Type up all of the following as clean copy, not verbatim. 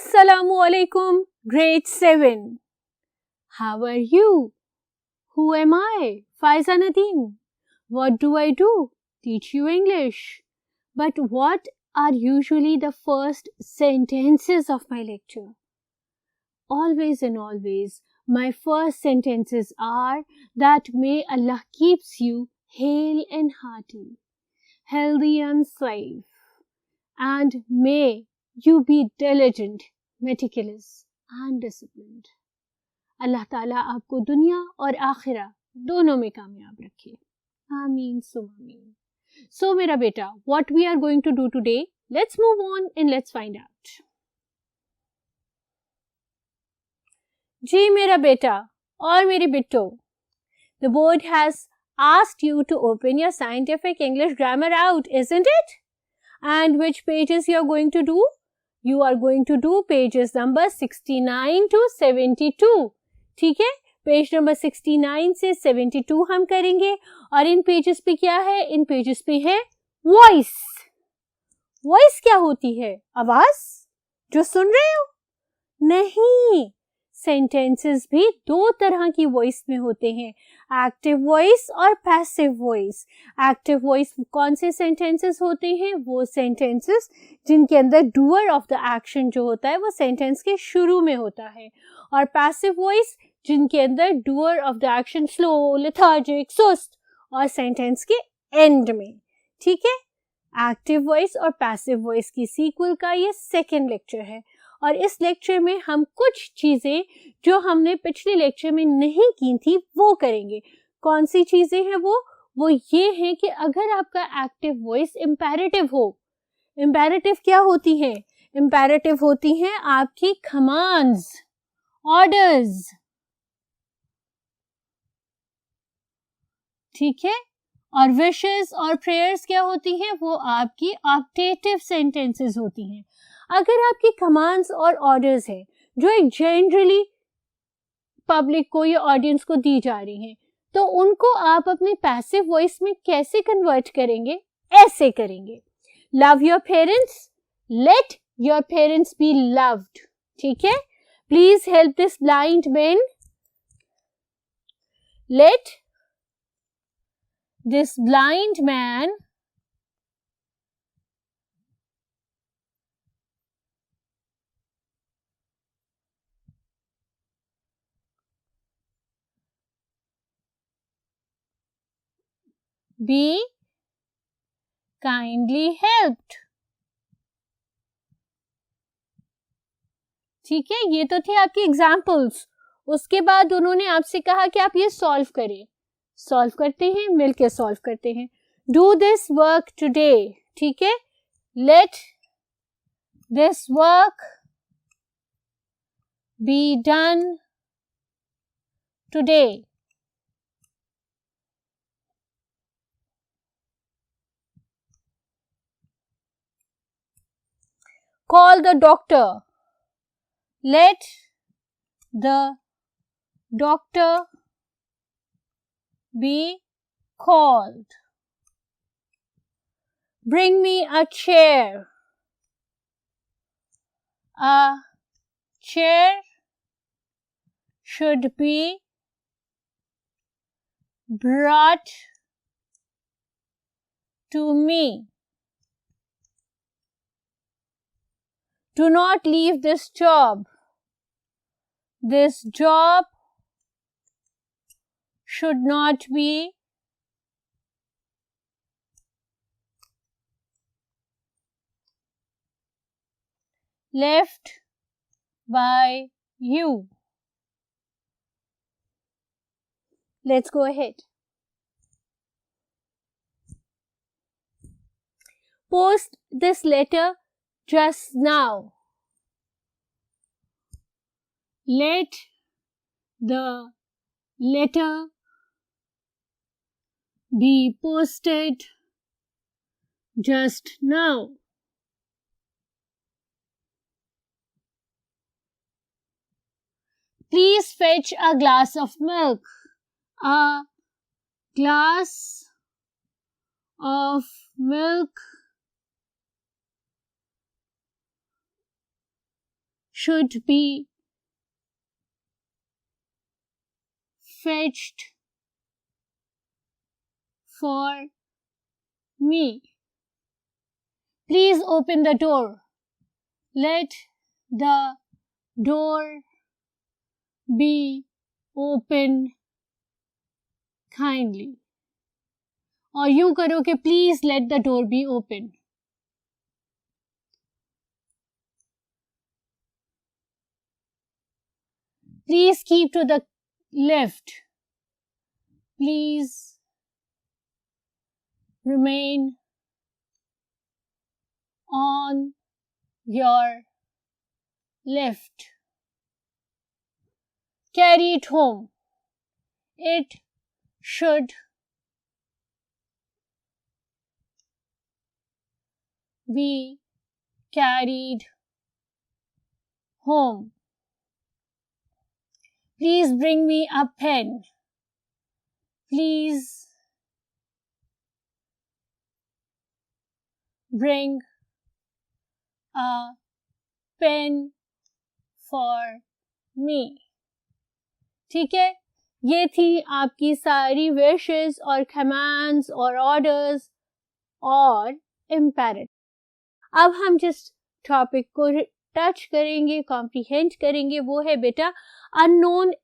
Assalamu alaikum, grade 7. How are you? Who am I? Faiza Nadeem. What do I do? Teach you English. But what are usually the first sentences of my lecture? Always and always, my first sentences are that may Allah keeps you hale and hearty, healthy and safe, and may you be diligent, meticulous and disciplined. अल्लाह ताला आपको दुनिया और आखिरा दोनों में कामयाब रखे. आमीन सुमामीन. So मेरा बेटा, what we are going to do today? Let's move on and let's find out. जी मेरा बेटा और मेरी Bitto, the board has asked you to open your scientific English grammar out, isn't it? And which pages you are going to do? You are going to do pages number 69 to 72. ठीक है, page number 69 से 72 हम करेंगे. और इन pages पे क्या है? इन pages पे है वॉइस. वॉइस क्या होती है? आवाज जो सुन रहे हो? नहीं, सेंटेंसेस भी दो तरह की वॉइस में होते हैं, एक्टिव वॉइस और पैसिव वॉइस. एक्टिव वॉइस कौन से सेंटेंसेस होते हैं? वो सेंटेंसेस जिनके अंदर डूअर ऑफ द एक्शन जो होता है वो सेंटेंस के शुरू में होता है, और पैसिव वॉइस जिनके अंदर doer of the action slow, lethargic, सुस्त और सेंटेंस के एंड में. ठीक है, एक्टिव वॉइस और पैसिव वॉइस की सीक्वल का ये सेकेंड लेक्चर है. और इस लेक्चर में हम कुछ चीजें जो हमने पिछले लेक्चर में नहीं की थी वो करेंगे. कौन सी चीजें हैं वो ये है कि अगर आपका एक्टिव वॉइस इंपेरेटिव हो. इंपेरेटिव क्या होती है? इंपेरेटिव होती हैं आपकी कमांड्स, ऑर्डर्स. ठीक है, और विशेस और प्रेयर्स क्या होती हैं? वो आपकी ऑप्टेटिव सेंटेंसेस होती हैं. अगर आपकी कमांड्स और ऑर्डर्स है जो एक जनरली पब्लिक को या ऑडियंस को दी जा रही हैं, तो उनको आप अपने पैसिव वॉइस में कैसे कन्वर्ट करेंगे? ऐसे करेंगे. Love your parents, let your parents be loved. ठीक है, please help this blind man, let this blind man be kindly helped. ठीक है, ये तो थे आपकी एग्जाम्पल्स. उसके बाद उन्होंने आपसे कहा कि आप ये सॉल्व करें. सॉल्व करते हैं, मिलके सॉल्व करते हैं. Do this work today. ठीक है, let this work be done today. Call the doctor. Let the doctor be called. Bring me a chair. A chair should be brought to me. Do not leave this job. This job should not be left by you. Let's go ahead. Post this letter just now. Let the letter be posted just now. Please fetch a glass of milk. A glass of milk should be fetched for me. Please open the door. Let the door be open kindly. और यूं करो कि please let the door be open. Please keep to the left. Please remain on your left. Carry it home. It should be carried home. Please bring me a pen. Please bring a pen for me. ठीक है, ये थी आपकी सारी wishes और commands और orders और imperative. अब हम जिस टॉपिक को टच करेंगे, कॉम्प्रिहेंड करेंगे, वो है बेटा unknown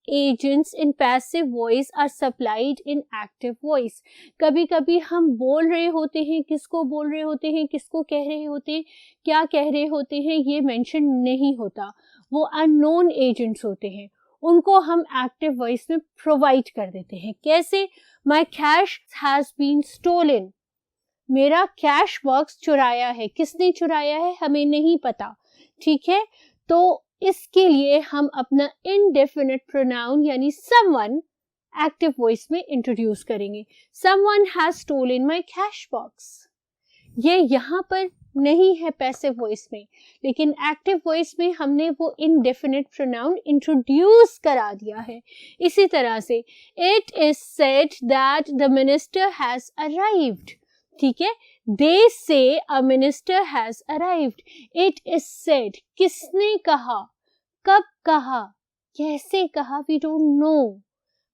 agents in passive voice are supplied in active voice. कभी कभी हम बोल रहे होते हैं, किसको बोल रहे होते हैं, किसको कह रहे होते हैं, क्या कह रहे होते हैं, ये मेंशन नहीं होता. वो अननोन एजेंट्स होते हैं, उनको हम एक्टिव वॉइस में प्रोवाइड कर देते हैं. कैसे? My cash has been stolen. मेरा कैश बॉक्स चुराया है. किसने चुराया है हमें नहीं पता. ठीक है, तो इसके लिए हम अपना इनडेफिनिट प्रोनाउन यानी समवन एक्टिव वॉइस में इंट्रोड्यूस करेंगे. Someone has stolen my cash box. ये यहाँ पर नहीं है पैसिव वॉइस में, लेकिन एक्टिव वॉइस में हमने वो इनडेफिनिट प्रोनाउन इंट्रोड्यूस करा दिया है. इसी तरह से it is said that the minister has arrived. ठीक है, they say a minister has arrived. It is said. किसने कहा, कब कहा, कैसे कहा, we don't know.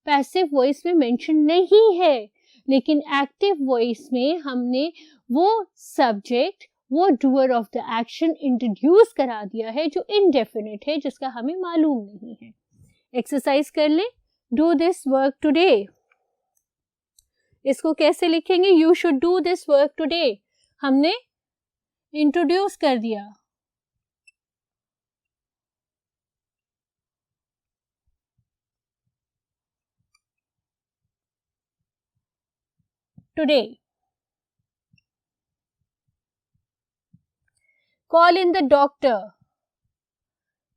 Passive voice में मेंशन नहीं है, लेकिन एक्टिव वॉइस में हमने वो सब्जेक्ट, वो doer of the action introduce करा दिया है जो इनडेफिनिट है, जिसका हमें मालूम नहीं है. एक्सरसाइज कर ले. Do this work today. इसको कैसे लिखेंगे? You should do this work today. हमने इंट्रोड्यूस कर दिया. Today. Call in the doctor.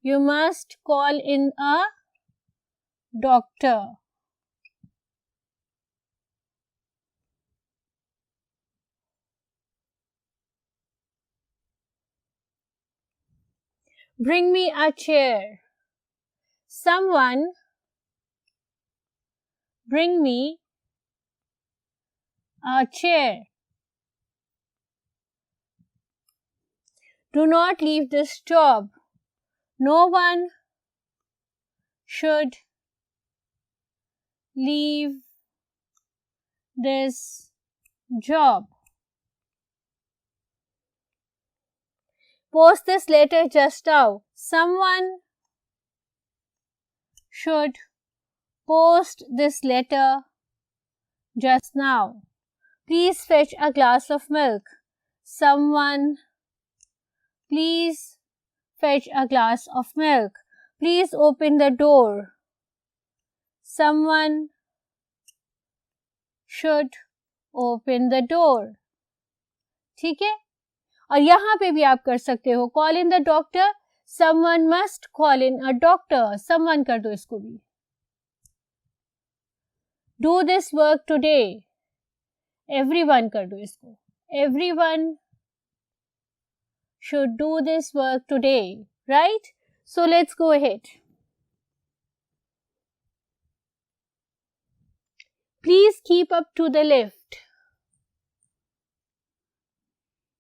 You must call in a doctor. Bring me a chair. Someone bring me a chair. Do not leave this job. No one should leave this job. Post this letter just now. Someone should post this letter just now. Please fetch a glass of milk. Someone, please fetch a glass of milk. Please open the door. Someone should open the door. ठीक है, और यहां पे भी आप कर सकते हो. Call in the doctor. Someone must call in a doctor. Someone कर दो इसको भी. Do this work today. Everyone कर दो इसको. Everyone should do this work today. Right? So let's go ahead. Please keep up to the left.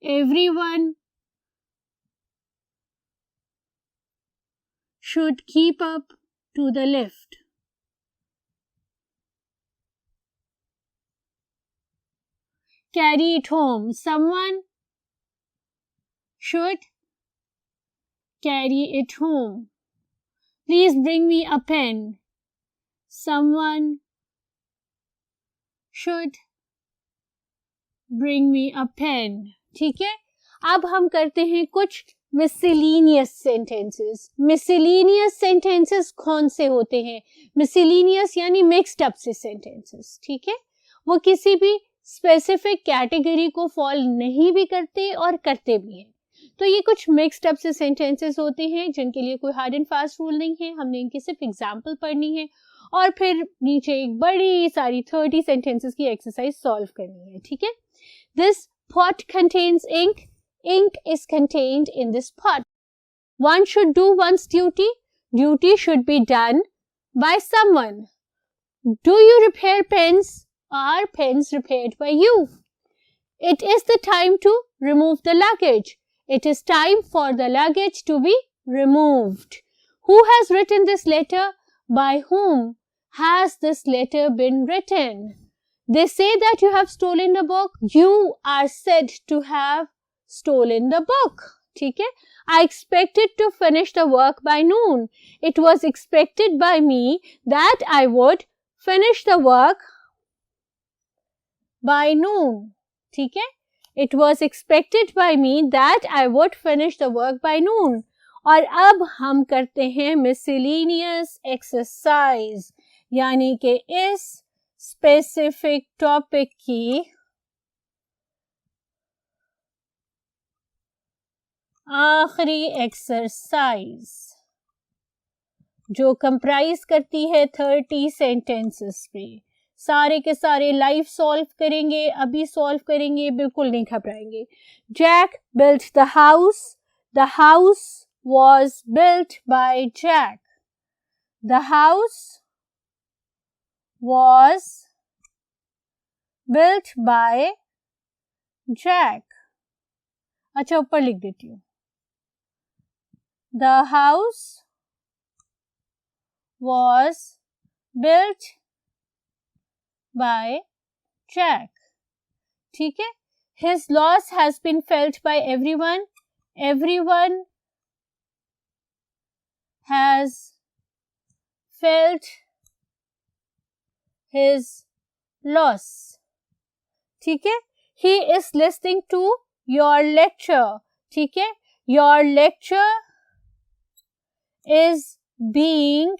Everyone should keep up to the lift. Carry it home. Someone should carry it home. Please bring me a pen. Someone should bring me a pen. ठीक है, अब हम करते हैं कुछ miscellaneous sentences. Miscellaneous sentences कौन से होते हैं? Miscellaneous यानी mixed up से sentences. ठीक है, वो किसी भी स्पेसिफिक कैटेगरी को फॉल नहीं भी करते और करते भी हैं. तो ये कुछ मिक्स्ड अप से सेंटेंसेस होते हैं जिनके लिए कोई हार्ड एंड फास्ट रूल नहीं है. हमने इनकी सिर्फ एग्जांपल पढ़नी है और फिर नीचे एक बड़ी सारी 30 सेंटेंसेस की एक्सरसाइज सॉल्व करनी है. ठीक है. This pot contains ink. Ink is contained in this pot. One should do one's duty. Duty should be done by someone. Do you repair pens? Are pens repaired by you? It is the time to remove the luggage. It is time for the luggage to be removed. Who has written this letter? By whom has this letter been written? They say that you have stolen the book. You are said to have stolen the book. ठीक है. I expected to finish the work by noon. It was expected by me that I would finish the work by noon. ठीक है. It was expected by me that I would finish the work by noon. और अब हम करते हैं miscellaneous exercise, यानी कि इस specific topic की आखिरी एक्सरसाइज जो कंप्राइज करती है 30 सेंटेंसेस पे. सारे के सारे लाइव सॉल्व करेंगे, अभी सॉल्व करेंगे, बिल्कुल नहीं घबराएंगे. Jack built the house. The house was built by Jack. The house was built by Jack. अच्छा, ऊपर लिख देती हूँ. The house was built by Jack. ठीक है. His loss has been felt by everyone. Everyone has felt his loss. ठीक है. He is listening to your lecture. ठीक है. Your lecture is being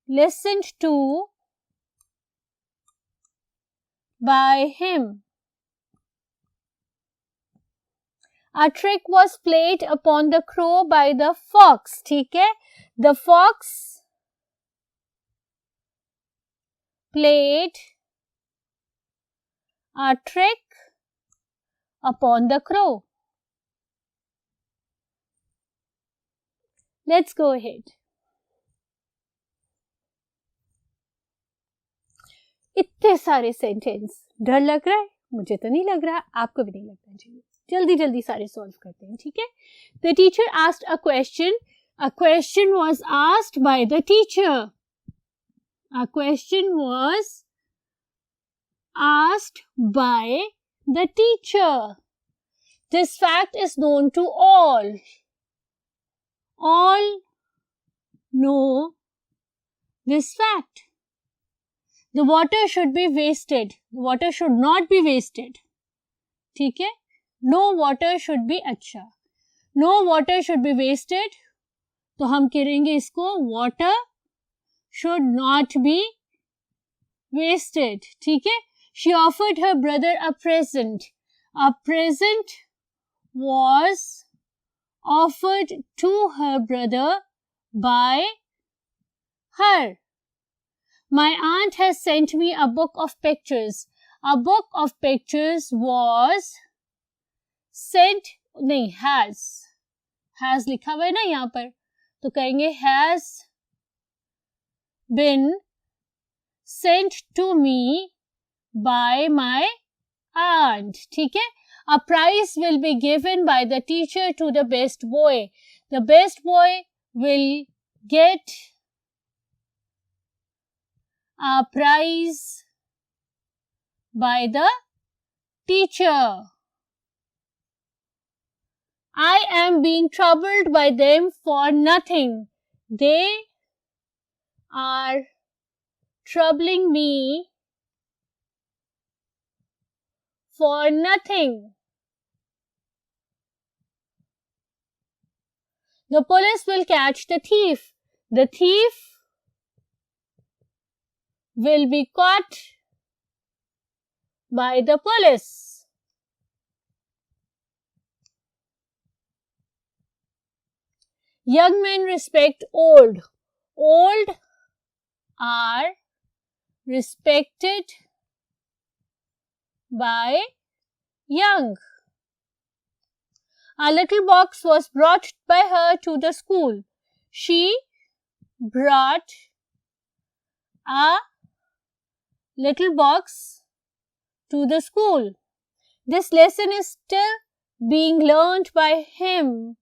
listened to by him. A trick was played upon the crow by the fox. ठीक है. The fox played a trick upon the crow. Let's go ahead. इतने सारे sentence, डर लग रहा है? मुझे तो नहीं लग रहा, आपको भी नहीं लगना चाहिए. जल्दी जल्दी सारे सॉल्व करते हैं. ठीक है. The teacher asked a question. A question was asked by the teacher. A question was asked by the teacher. This fact is known to all. All know this fact. The water should be wasted. The water should not be wasted. ठीक है. No water should be अच्छा. No water should be wasted. तो हम करेंगे इसको water should not be wasted. ठीक है. She offered her brother a present. A present was offered to her brother by her. My aunt has sent me a book of pictures. A book of pictures was sent, नहीं, has लिखा हुआ है ना यहाँ पर, तो कहेंगे has been sent to me by my aunt. ठीक है. A prize will be given by the teacher to the best boy. The best boy will get a prize by the teacher. I am being troubled by them for nothing. They are troubling me for nothing. The police will catch the thief. The thief will be caught by the police. Young men respect old. Old are respected by young. A little box was brought by her to the school. She brought a little box to the school. This lesson is still being learned by him.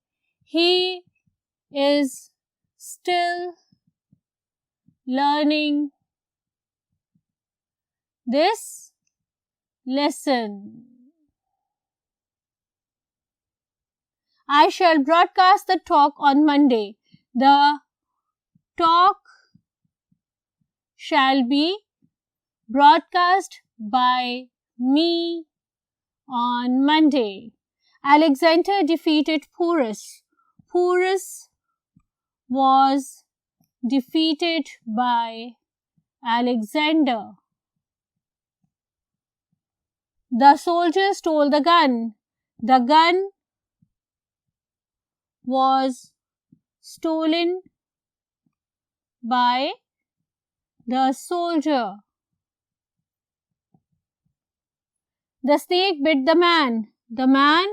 He is still learning this lesson. I shall broadcast the talk on Monday. The talk shall be broadcast by me on Monday. Alexander defeated Porus. Porus was defeated by Alexander. The soldier stole the gun. The gun was stolen by the soldier. The snake bit the man. The man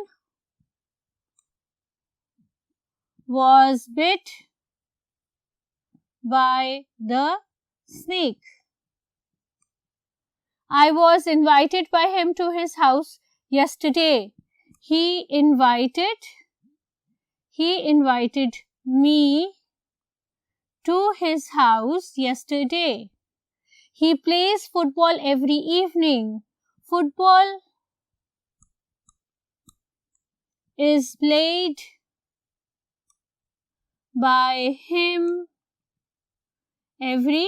was bit by the snake. I was invited by him to his house yesterday. He invited me to his house yesterday. He plays football every evening. Football is played by him every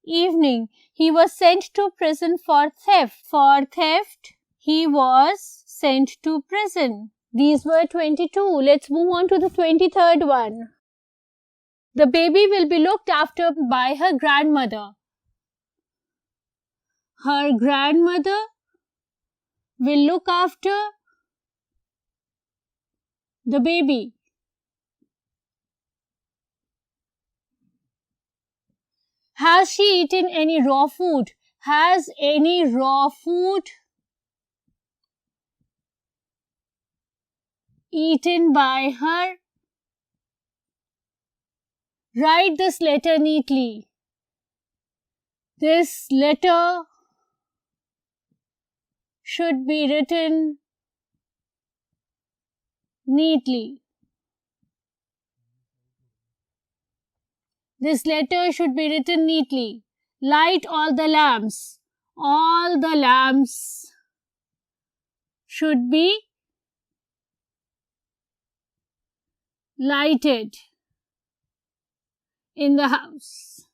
evening. He was sent to prison for theft. For theft, he was sent to prison. These were 22. Let's move on to the 23rd one. The baby will be looked after by her grandmother. Her grandmother will look after the baby. Has she eaten any raw food? Has any raw food eaten by her? Write this letter neatly. This letter should be written neatly. This letter should be written neatly. Light all the lamps. All the lamps should be lighted in the house.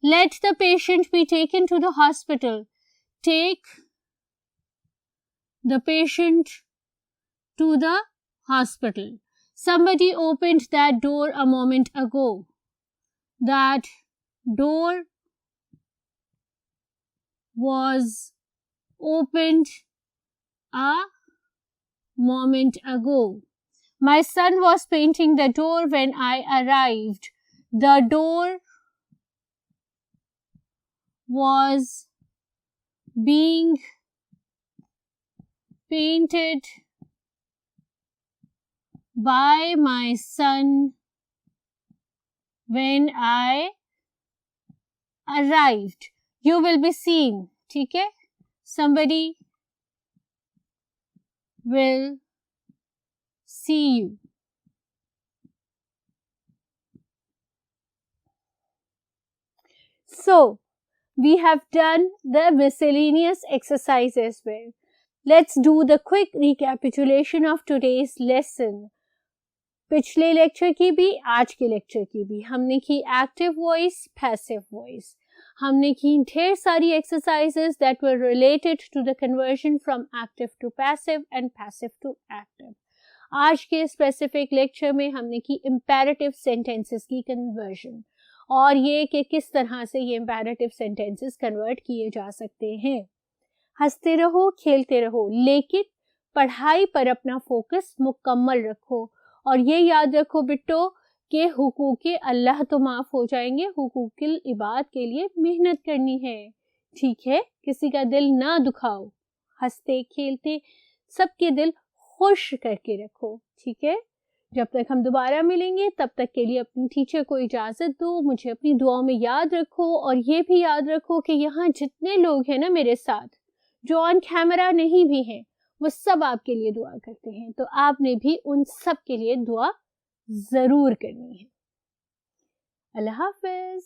Let the patient be taken to the hospital. Take the patient to the hospital. Somebody opened that door a moment ago. That door was opened a moment ago. My son was painting the door when I arrived. The door was being painted by my son when I arrived. You will be seen. ठीक है? Somebody will see you. So, we have done the miscellaneous exercise as well. Let's do the quick recapitulation of today's lesson. पिछले lecture की भी, आज के lecture की भी हमने की एक्टिव वॉइस, पैसिव वॉइस. हमने की ढेर सारी exercises that were related to the conversion from active to passive and passive to active. आज के स्पेसिफिक लेक्चर में हमने की इम्पेरेटिव सेंटेंसेस की कन्वर्जन और ये कि किस तरह से ये इम्पेरेटिव सेंटेंसेस कन्वर्ट किए जा सकते हैं. हंसते रहो, खेलते रहो, लेकिन पढ़ाई पर अपना फोकस मुकम्मल रखो और ये याद रखो बिट्टो कि हुकूक अल्लाह तो माफ़ हो जाएंगे, हुकूकिल इबाद के लिए मेहनत करनी है. ठीक है, किसी का दिल ना दुखाओ, हंसते खेलते सबके दिल खुश करके रखो. ठीक है, जब तक हम दोबारा मिलेंगे तब तक के लिए अपनी टीचर को इजाज़त दो. मुझे अपनी दुआओं में याद रखो और ये भी याद रखो कि यहाँ जितने लोग हैं ना मेरे साथ, जो ऑन कैमरा नहीं भी हैं, वो सब आपके लिए दुआ करते हैं. तो आपने भी उन सब के लिए दुआ ज़रूर करनी है. अल्लाह हाफ़िज़.